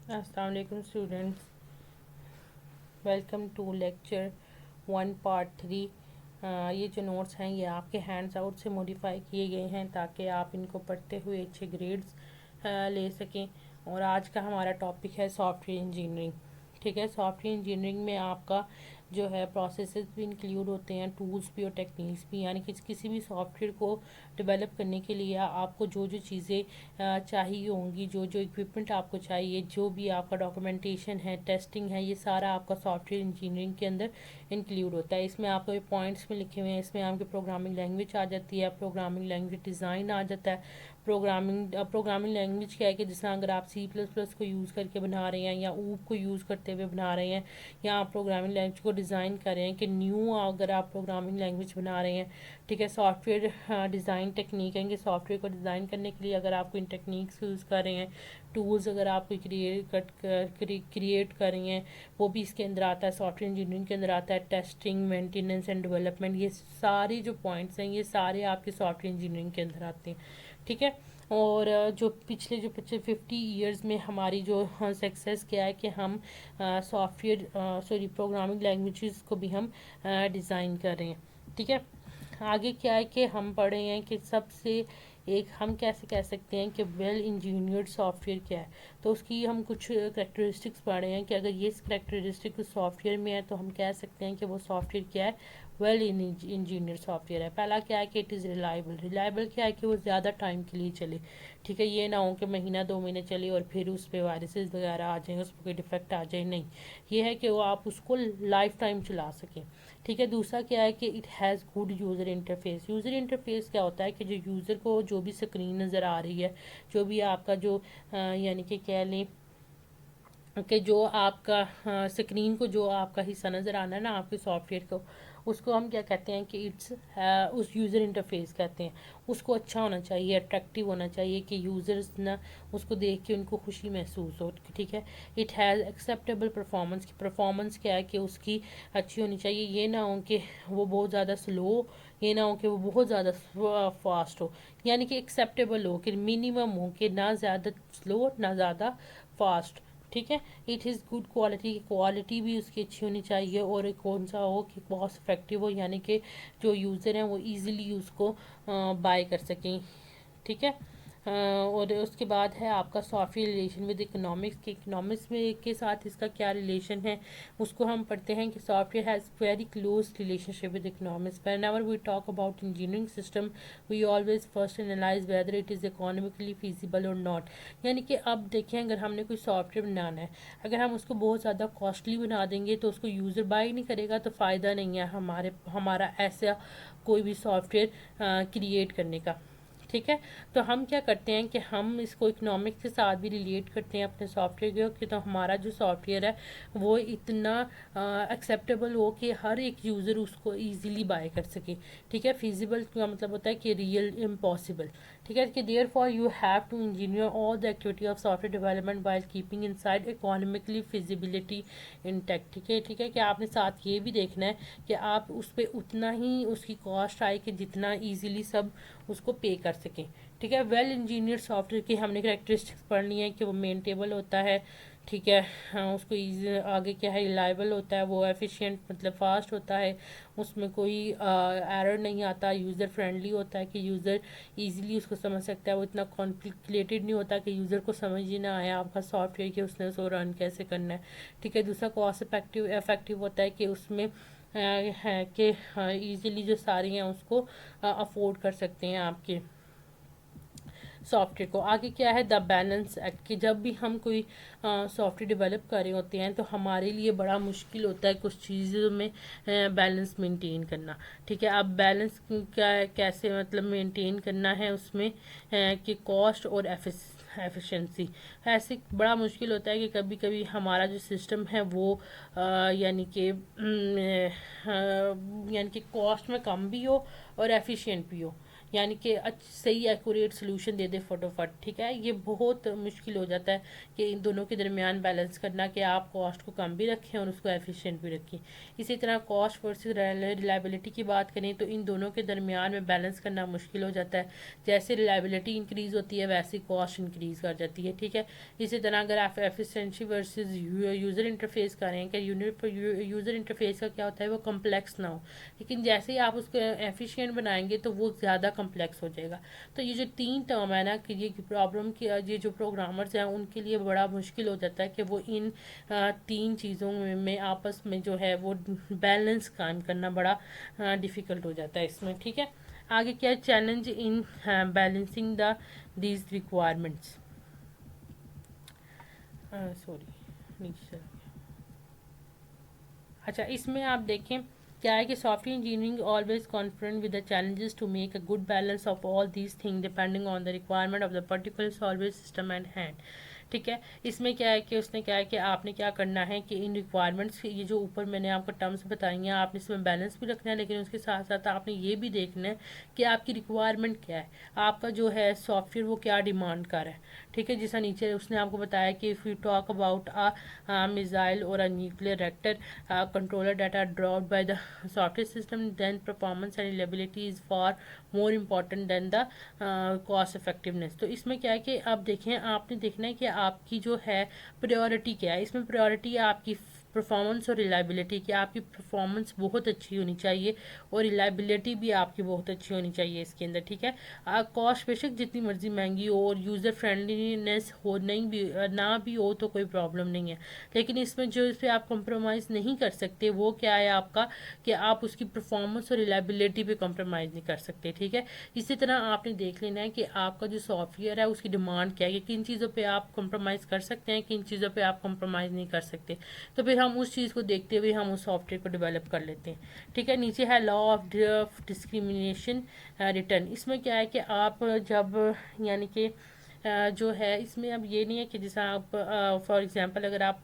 अस्सलाम वालेकुम students, welcome to lecture 1 part 3। ये जो नोट्स हैं ये आपके हैंड्स आउट से मॉडिफाई किए गए हैं ताकि आप इनको पढ़ते हुए अच्छे ग्रेड्स ले सकें। और आज का हमारा टॉपिक है सॉफ्टवेयर इंजीनियरिंग। ठीक है, सॉफ्टवेयर इंजीनियरिंग में आपका जो है प्रोसेसेस भी इंक्लूड होते हैं, टूल्स भी और टेक्निक्स भी, यानी कि किसी भी सॉफ्टवेयर को डेवलप करने के लिए आपको जो जो चीज़ें चाहिए होंगी, जो जो इक्विपमेंट आपको चाहिए, जो भी आपका डॉक्यूमेंटेशन है, टेस्टिंग है, ये सारा आपका सॉफ्टवेयर इंजीनियरिंग के अंदर इंक्लूड होता है। इसमें आपको पॉइंट्स में लिखे हुए हैं, इसमें आपकी प्रोग्रामिंग लैंग्वेज आ जाती है, प्रोग्रामिंग लैंग्वेज डिज़ाइन आ जाता है। प्रोग्रामिंग लैंग्वेज क्या है कि जिसमें अगर आप C++ को यूज़ करके बना रहे हैं या ऊप को यूज़ करते हुए बना रहे हैं, या आप प्रोग्रामिंग लैंग्वेज को डिज़ाइन कर रहे हैं कि न्यू अगर आप प्रोग्रामिंग लैंग्वेज बना रहे हैं। ठीक है, सॉफ्टवेयर डिज़ाइन टेक्निक है कि सॉफ्टवेयर को डिज़ाइन करने के लिए अगर आप इन टेक्निक्स यूज़ कर रहे हैं, टूल्स अगर आप क्रिएट कर रही हैं, वो भी इसके अंदर आता है, सॉफ्टवेयर इंजीनियरिंग के अंदर आता है। टेस्टिंग, मेंटेनेंस एंड डेवलपमेंट, ये सारी जो पॉइंट्स हैं ये सारे आपके सॉफ्टवेयर इंजीनियरिंग के अंदर आते हैं। ठीक है, और जो पिछले 50 ईयर्स में हमारी जो सक्सेस क्या है कि हम प्रोग्रामिंग लैंग्वेजेस को भी हम डिज़ाइन कर रहे हैं। ठीक है, आगे क्या है कि हम पढ़े हैं कि सबसे एक हम कैसे कह सकते हैं कि वेल इंजीनियर्ड सॉफ्टवेयर क्या है। तो उसकी हम कुछ करेक्टरिस्टिक्स पढ़े हैं कि अगर ये करेक्टरिस्टिक उस सॉफ्टवेयर में है तो हम कह सकते हैं कि वो सॉफ्टवेयर क्या है, वेल इंजीनियर सॉफ्टवेयर है। पहला क्या है कि इट इज़ रिलायबल। रिलायबल क्या है कि वो ज़्यादा टाइम के लिए चले। ठीक है, ये ना हो कि महीना 2 महीने चले और फिर उस पर वायरसेस वगैरह आ जाएंगे, उस पर कोई डिफेक्ट आ जाए, नहीं। ये है कि वो आप उसको लाइफ टाइम चला सकें। ठीक है, दूसरा क्या है कि it has good user interface. User interface क्या होता है कि जो यूज़र को जो भी स्क्रीन नज़र आ रही है, जो भी आपका जो यानी कि कह लें कि जो आपका स्क्रीन को जो आपका हिस्सा नज़र आना है ना आपके सॉफ्टवेयर को, उसको हम क्या कहते हैं कि इट्स उस यूज़र इंटरफेस कहते हैं। उसको अच्छा होना चाहिए, अट्रैक्टिव होना चाहिए कि यूज़र्स ना उसको देख के उनको खुशी महसूस हो। ठीक है, इट हैज़ एक्सेप्टेबल परफॉर्मेंस। की परफॉर्मेंस क्या है कि उसकी अच्छी होनी चाहिए। ये ना हो कि वो बहुत ज़्यादा स्लो, ये ना हो कि वो बहुत ज़्यादा फास्ट हो, यानी कि एक्सेप्टेबल हो, कि मिनिमम हो, कि ना ज़्यादा स्लो ना ज़्यादा फास्ट। ठीक है, it is good quality. Quality भी उसकी अच्छी होनी चाहिए, और कौन सा हो कि कॉस्ट इफेक्टिव हो, यानी कि जो यूज़र हैं वो इजीली उसको बाय कर सकें। ठीक है, और उसके बाद है आपका सॉफ्टवेयर रिलेशन विद इकोनॉमिक्स। के इकोनॉमिक्स में के साथ इसका क्या रिलेशन है, उसको हम पढ़ते हैं कि software has very close relationship with economics. Whenever we talk about engineering system we always first analyse whether it is economically feasible और नॉट। यानी कि अब देखें, अगर हमने कोई सॉफ्टवेयर बनाना है, अगर हम उसको बहुत ज़्यादा कॉस्टली बना देंगे तो उसको यूज़र बाय नहीं करेगा, तो फ़ायदा नहीं है हमारा ऐसा कोई भी सॉफ्टवेयर क्रिएट करने का। ठीक है, तो हम क्या करते हैं कि हम इसको इकोनॉमिक्स के साथ भी रिलेट करते हैं अपने सॉफ्टवेयर को, कि तो हमारा जो सॉफ्टवेयर है वो इतना एक्सेप्टेबल हो कि हर एक यूज़र उसको इजीली बाय कर सके। ठीक है, फिजिबल का मतलब होता है कि रियल, इम्पॉसिबल। ठीक है, कि therefore you have to engineer all the activity of software development while keeping inside economically feasibility intact. ठीक है कि आपने साथ ये भी देखना है कि आप उस पर उतना ही उसकी कॉस्ट आए कि जितना ईजिली सब उसको पे कर सकें। ठीक है, वेल इंजीनियर सॉफ्टवेयर की हमने करेक्टरिस्टिक्स पढ़नी है कि वो मेंटेबल होता है। ठीक है, हाँ, उसको आगे क्या है, रिलायबल होता है, वो एफिशिएंट मतलब फास्ट होता है, उसमें कोई एरर नहीं आता, यूज़र फ्रेंडली होता है कि यूज़र इजीली उसको समझ सकता है, वो इतना कॉम्प्लिकेटेड नहीं होता कि यूज़र को समझ ही ना आया आपका सॉफ्टवेयर कि उसने उसको रन कैसे करना है। ठीक है, दूसरा कॉस्ट इफेक्टिव होता है कि उसमें है कि ईजिली जो सारी हैं उसको अफोर्ड कर सकते हैं आपके सॉफ्टवेयर को। आगे क्या है, द बैलेंस एक्ट। कि जब भी हम कोई सॉफ्टवेयर डेवलप कर रहे होते हैं तो हमारे लिए बड़ा मुश्किल होता है कुछ चीज़ों में बैलेंस मेंटेन करना। ठीक है, अब बैलेंस क्या कैसे मतलब मेंटेन करना है उसमें कि कॉस्ट और एफिशिएंसी। ऐसे बड़ा मुश्किल होता है कि कभी कभी हमारा जो सिस्टम है वो यानी कि यानी कि कॉस्ट में कम भी हो और एफिशिएंट भी हो। यानी कि सही एक्यूरेट सोल्यूशन दे दे फटोफट, ठीक है। ये बहुत मुश्किल हो जाता है कि इन दोनों के दरमियान बैलेंस करना, कि आप कॉस्ट को कम भी रखें और उसको एफिशिएंट भी रखें। इसी तरह कॉस्ट वर्सेस रिलायबिलिटी की बात करें तो इन दोनों के दरमियान में बैलेंस करना मुश्किल हो जाता है। जैसे रिलायबिलिटी इंक्रीज़ होती है वैसे कॉस्ट इंक्रीज़ कर जाती है, ठीक है। इसी तरह अगर आप एफिशिएंसी वर्सेस यूज़र इंटरफेस करें कि यूज़र इंटरफेस का क्या होता है वो कम्प्लेक्स ना हो, लेकिन जैसे ही आप उसको एफिशिएंट बनाएंगे तो वो ज़्यादा कम्प्लेक्स हो जाएगा। तो ये जो तीन टर्म है ना, कि ये प्रॉब्लम की ये जो प्रोग्रामर्स हैं उनके लिए बड़ा मुश्किल हो जाता है कि वो इन तीन चीज़ों में आपस में जो है वो बैलेंस कायम करना बड़ा डिफ़िकल्ट हो जाता है इसमें, ठीक है। आगे क्या है, challenge in balancing the these requirements, sorry नीचे चला गया। अच्छा, इसमें आप देखें क्या है कि software engineering always confront with the challenges to make a good balance of all these thing depending on the requirement of the particular software system and hand, ठीक है। इसमें क्या है कि उसने क्या है कि आपने क्या करना है कि इन रिक्वायरमेंट्स, ये जो ऊपर मैंने आपको टर्म्स बताई हैं, आपने इसमें बैलेंस भी रखना है, लेकिन उसके साथ साथ आपने ये भी देखना है कि आपकी रिक्वायरमेंट क्या है, आपका जो है सॉफ्टवेयर वो क्या डिमांड कर रहा है, ठीक है। जैसा नीचे उसने आपको बताया कि if you talk about a missile और a nuclear reactor controller that are dropped by the software system, then performance and reliability is far more important than the cost effectiveness। तो इसमें क्या है कि आप देखें, आपने देखना है कि आपकी जो है प्रायोरिटी क्या है। इसमें प्रायोरिटी है आपकी परफॉर्मेंस और रिलायबिलिटी की। आपकी परफॉर्मेंस बहुत अच्छी होनी चाहिए और रिलायबिलिटी भी आपकी बहुत अच्छी होनी चाहिए इसके अंदर, ठीक है। कॉस्ट बेशक जितनी मर्जी महंगी हो और यूज़र फ्रेंडलीनेस हो नहीं भी ना भी हो तो कोई प्रॉब्लम नहीं है, लेकिन इसमें जो इस पर आप कंप्रोमाइज़ नहीं कर सकते वो क्या है आपका, कि आप उसकी परफॉर्मेंस और रिलायबिलिटी पे कंप्रोमाइज़ नहीं कर सकते, ठीक है। इसी तरह आपने देख लेना है कि आपका जो सॉफ्टवेयर है उसकी डिमांड क्या है, कि किन चीज़ों पे आप कंप्रोमाइज़ कर सकते हैं, किन चीज़ों पे आप कंप्रोमाइज़ नहीं कर सकते। तो फिर हम उस चीज़ को देखते हुए हम उस सॉफ्टवेयर को डेवलप कर लेते हैं, ठीक है। नीचे है लॉ ऑफ डिस्क्रिमिनेशन रिटर्न। इसमें क्या है कि आप जब यानी कि जो है इसमें अब ये नहीं है कि जैसा आप फॉर एग्जांपल अगर आप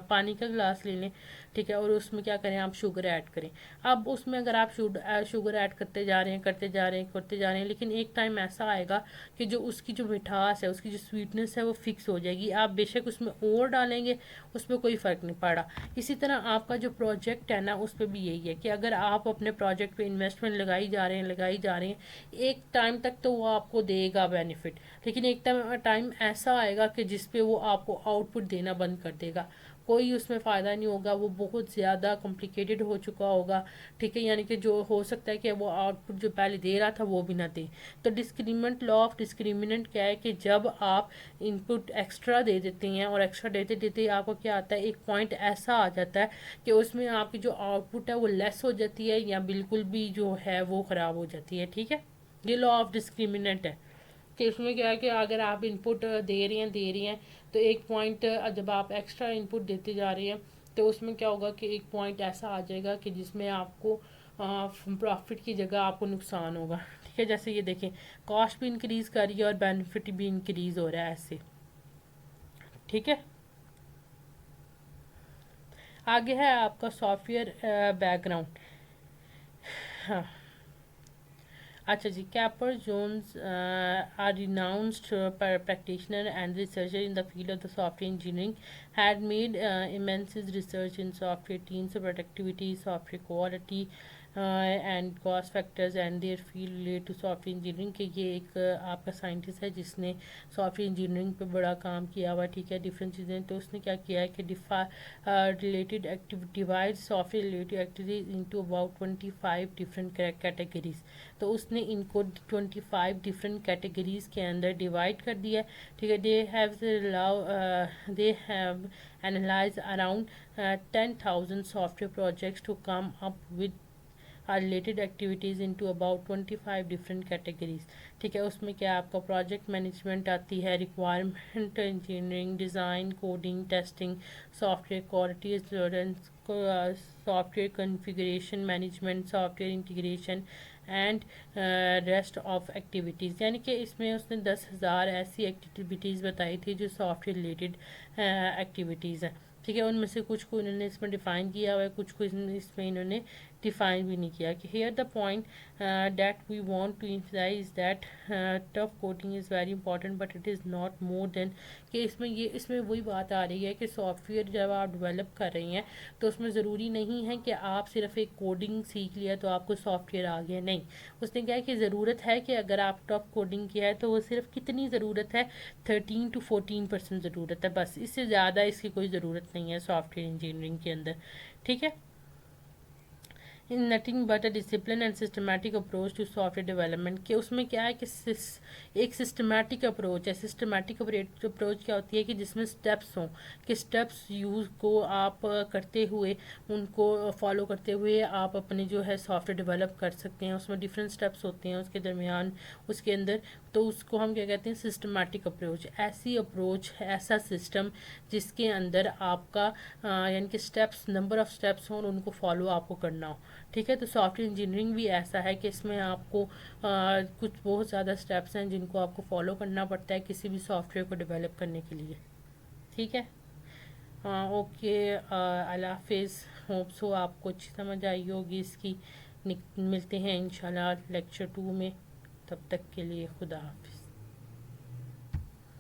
पानी का गिलास ले लें, ठीक है, और उसमें क्या करें, आप शुगर ऐड करें। अब उसमें अगर आप शुगर ऐड करते जा रहे हैं करते जा रहे हैं करते जा रहे हैं, लेकिन एक टाइम ऐसा आएगा कि जो उसकी जो मिठास है, उसकी जो स्वीटनेस है वो फिक्स हो जाएगी। आप बेशक उसमें और डालेंगे, उसमें कोई फ़र्क नहीं पड़ा। इसी तरह आपका जो प्रोजेक्ट है ना उस पर भी यही है कि अगर आप अपने प्रोजेक्ट पे इन्वेस्टमेंट लगाई जा रहे हैं, एक टाइम तक तो वो आपको देगा बेनिफिट, लेकिन एक टाइम ऐसा आएगा कि जिस पे वो आपको आउटपुट देना बंद कर देगा, कोई उसमें फ़ायदा नहीं होगा, वो बहुत ज़्यादा कॉम्प्लिकेटेड हो चुका होगा, ठीक है। यानी कि जो हो सकता है कि वो आउटपुट जो पहले दे रहा था वो भी ना दे। तो डिस्क्रिमिनेंट लॉ ऑफ डिस्क्रिमिनेंट क्या है कि जब आप इनपुट एक्स्ट्रा दे देते हैं और एक्स्ट्रा देते देते आपको क्या आता है, एक पॉइंट ऐसा आ जाता है कि उसमें आपकी जो आउटपुट है वो लेस हो जाती है या बिल्कुल भी जो है वो ख़राब हो जाती है, ठीक है। ये लॉ ऑफ डिस्क्रिमिनेंट है कि इसमें क्या है कि अगर आप इनपुट दे रही हैं तो एक पॉइंट जब आप एक्स्ट्रा इनपुट देते जा रहे हैं तो उसमें क्या होगा कि एक पॉइंट ऐसा आ जाएगा कि जिसमें आपको प्रॉफिट की जगह आपको नुकसान होगा, ठीक है। जैसे ये देखें, कॉस्ट भी इंक्रीज़ कर रही है और बेनिफिट भी इंक्रीज़ हो रहा है ऐसे, ठीक है। आगे है आपका सॉफ्टवेयर बैकग्राउंड। हाँ, अच्छा जी, Capers Jones are renowned practitioner and researcher in the field of the software engineering, had made immense research in software teams, productivity, software quality, and cost factors and their field related to software engineering, कि ये एक आपका scientist है जिसने software engineering पे बड़ा काम किया हुआ, ठीक है, डिफरेंट चीज़ें। तो उसने क्या किया है कि related divide software related activities into about 25 different categories. तो उसने इनको 25 डिफरेंट कैटेगरीज के अंदर डिवाइड कर दिया, ठीक है। They have analyse around 10,000 software projects to come up with are related activities into about 25 different categories, ठीक है। उसमें क्या आपका प्रोजेक्ट मैनेजमेंट आती है, requirement engineering, design, coding, testing, software quality assurance, software configuration management, software integration and rest of activities. यानी कि इसमें उसने 10,000 ऐसी एक्टिविटीज़ बताई थी जो सॉफ्टवेयर रिलेटेड एक्टिविटीज़ हैं, ठीक है। उनमें से कुछ को इन्होंने इसमें डिफ़ाइन किया हुआ है, कुछ को इसमें इन्होंने डिफाइन भी नहीं किया कि here the point that we want to emphasise that tough coding is very important but it is not more than कि इसमें वही बात आ रही है कि सॉफ्टवेयर जब आप डेवलप कर रही हैं तो उसमें ज़रूरी नहीं है कि आप सिर्फ एक कोडिंग सीख लिया तो आपको सॉफ्टवेयर आ गया, नहीं। उसने कहा कि ज़रूरत है कि अगर आप टफ कोडिंग किया है तो वो सिर्फ कितनी ज़रूरत है, 13 to 14% ज़रूरत है, बस। इससे ज़्यादा इसकी कोई ज़रूरत नहीं है सॉफ्टवेयर इंजीनियरिंग के अंदर, ठीक है। In nothing but a discipline and systematic approach to software development के उसमें क्या है कि एक सिस्टमेटिक अप्रोच है। सिस्टमेटिक अप्रोच क्या होती है कि जिसमें स्टेप्स हों, कि स्टेप्स यूज़ को आप करते हुए, उनको फॉलो करते हुए आप अपने जो है सॉफ्टवेयर डेवलप कर सकते हैं। उसमें डिफरेंट स्टेप्स होते हैं उसके दरमियान, उसके अंदर, तो उसको हम क्या कहते हैं, सिस्टमेटिक अप्रोच। ऐसी अप्रोच, ऐसा सिस्टम जिसके अंदर आपका यानी कि स्टेप्स, नंबर ऑफ़ स्टेप्स हों और उनको फॉलो आपको करना हो, ठीक है। तो सॉफ्टवेयर इंजीनियरिंग भी ऐसा है कि इसमें आपको कुछ बहुत ज़्यादा स्टेप्स हैं जिनको आपको फॉलो करना पड़ता है किसी भी सॉफ्टवेयर को डेवलप करने के लिए, ठीक है। ओके, अल्लाह हाफिज़। होप सो आपको अच्छी समझ आई होगी इसकी। मिलते हैं इंशाल्लाह लेक्चर 2 में, तब तक के लिए खुदा हाफिज़।